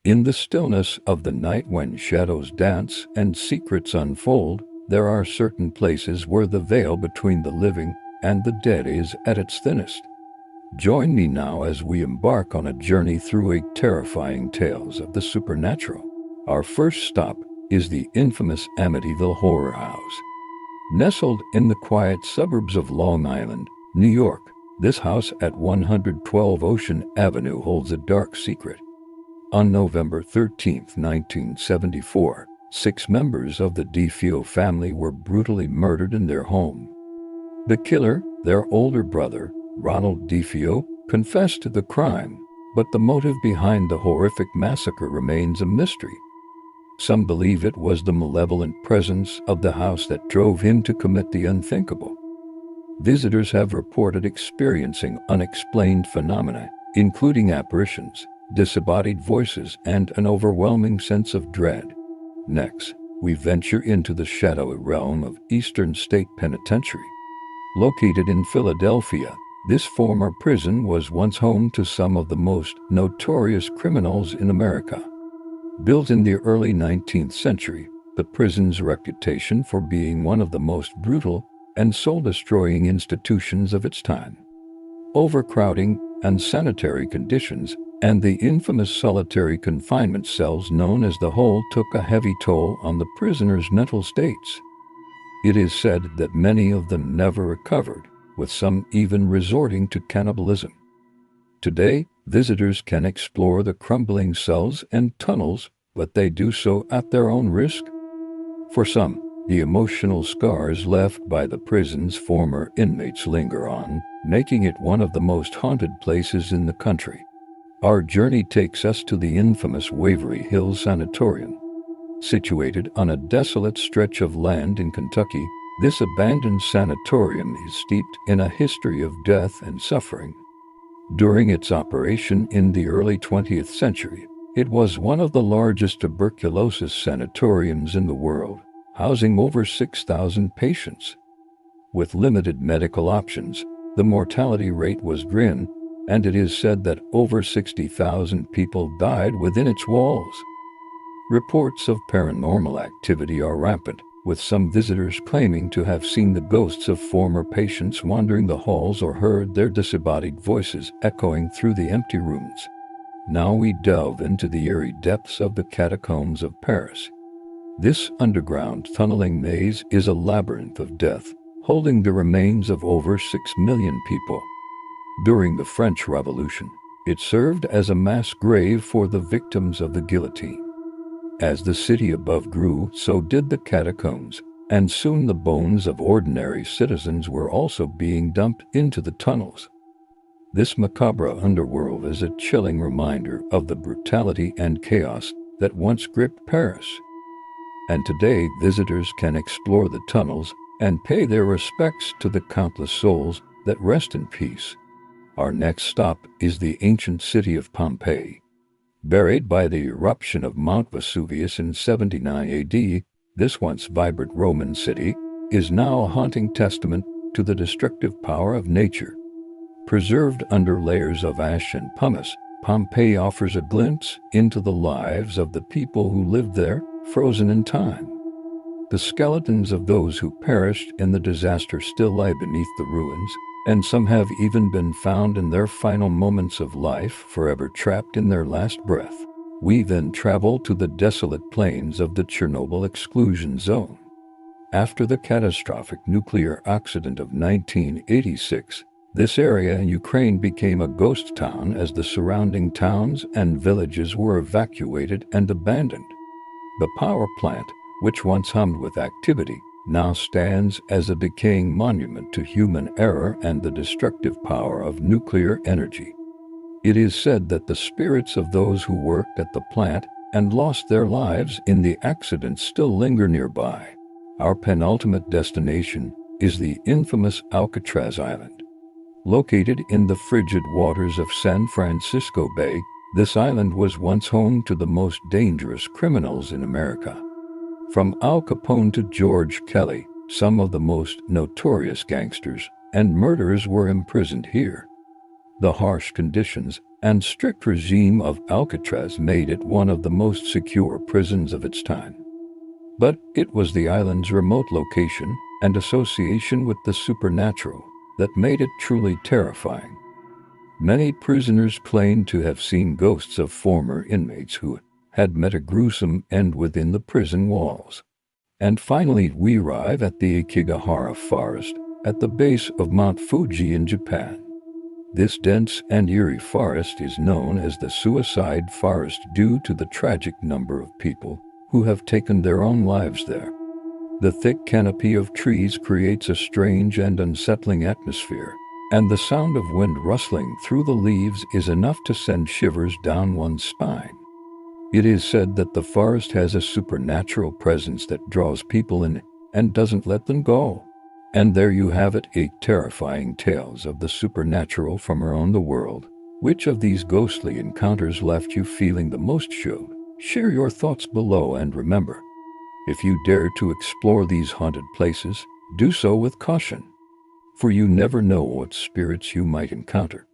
In the stillness of the night, when shadows dance and secrets unfold, there are certain places where the veil between the living and the dead is at its thinnest. Join me now as we embark on a journey through terrifying tales of the supernatural. Our first stop is the infamous Amityville Horror House. Nestled in the quiet suburbs of Long Island, New York, this house at 112 Ocean Avenue holds a dark secret. On November 13, 1974, 6 members of the DeFeo family were brutally murdered in their home. The killer, their older brother, Ronald DeFeo, confessed to the crime, but the motive behind the horrific massacre remains a mystery. Some believe it was the malevolent presence of the house that drove him to commit the unthinkable. Visitors have reported experiencing unexplained phenomena, including apparitions, disembodied voices, and an overwhelming sense of dread. Next, we venture into the shadowy realm of Eastern State Penitentiary. Located in Philadelphia, this former prison was once home to some of the most notorious criminals in America. Built in the early 19th century, the prison's reputation for being one of the most brutal and soul-destroying institutions of its time. Overcrowding, unsanitary conditions, and the infamous solitary confinement cells known as the Hole took a heavy toll on the prisoners' mental states. It is said that many of them never recovered, with some even resorting to cannibalism. Today, visitors can explore the crumbling cells and tunnels, but they do so at their own risk. For some, the emotional scars left by the prison's former inmates linger on, making it one of the most haunted places in the country. Our journey takes us to the infamous Waverly Hills Sanatorium. Situated on a desolate stretch of land in Kentucky, this abandoned sanatorium is steeped in a history of death and suffering. During its operation in the early 20th century, it was one of the largest tuberculosis sanatoriums in the world, housing over 6,000 patients. With limited medical options, the mortality rate was grim, and it is said that over 60,000 people died within its walls. Reports of paranormal activity are rampant, with some visitors claiming to have seen the ghosts of former patients wandering the halls or heard their disembodied voices echoing through the empty rooms. Now we delve into the eerie depths of the catacombs of Paris. This underground tunneling maze is a labyrinth of death, holding the remains of over 6 million people. During the French Revolution, it served as a mass grave for the victims of the guillotine. As the city above grew, so did the catacombs, and soon the bones of ordinary citizens were also being dumped into the tunnels. This macabre underworld is a chilling reminder of the brutality and chaos that once gripped Paris. And today, visitors can explore the tunnels and pay their respects to the countless souls that rest in peace. Our next stop is the ancient city of Pompeii. Buried by the eruption of Mount Vesuvius in 79 AD, this once vibrant Roman city is now a haunting testament to the destructive power of nature. Preserved under layers of ash and pumice, Pompeii offers a glimpse into the lives of the people who lived there, frozen in time. The skeletons of those who perished in the disaster still lie beneath the ruins, and some have even been found in their final moments of life, forever trapped in their last breath. We then travel to the desolate plains of the Chernobyl exclusion zone. After the catastrophic nuclear accident of 1986, this area in Ukraine became a ghost town as the surrounding towns and villages were evacuated and abandoned. The power plant, which once hummed with activity, now stands as a decaying monument to human error and the destructive power of nuclear energy. It is said that the spirits of those who worked at the plant and lost their lives in the accident still linger nearby. Our penultimate destination is the infamous Alcatraz Island. Located in the frigid waters of San Francisco Bay, this island was once home to the most dangerous criminals in America. From Al Capone to George Kelly, some of the most notorious gangsters and murderers were imprisoned here. The harsh conditions and strict regime of Alcatraz made it one of the most secure prisons of its time. But it was the island's remote location and association with the supernatural that made it truly terrifying. Many prisoners claimed to have seen ghosts of former inmates who had met a gruesome end within the prison walls. And finally, we arrive at the Ikigahara Forest, at the base of Mount Fuji in Japan. This dense and eerie forest is known as the suicide forest due to the tragic number of people who have taken their own lives there. The thick canopy of trees creates a strange and unsettling atmosphere, and the sound of wind rustling through the leaves is enough to send shivers down one's spine. It is said that the forest has a supernatural presence that draws people in and doesn't let them go. And there you have it, 8 terrifying tales of the supernatural from around the world. Which of these ghostly encounters left you feeling the most shook? Share your thoughts below, and remember, if you dare to explore these haunted places, do so with caution, for you never know what spirits you might encounter.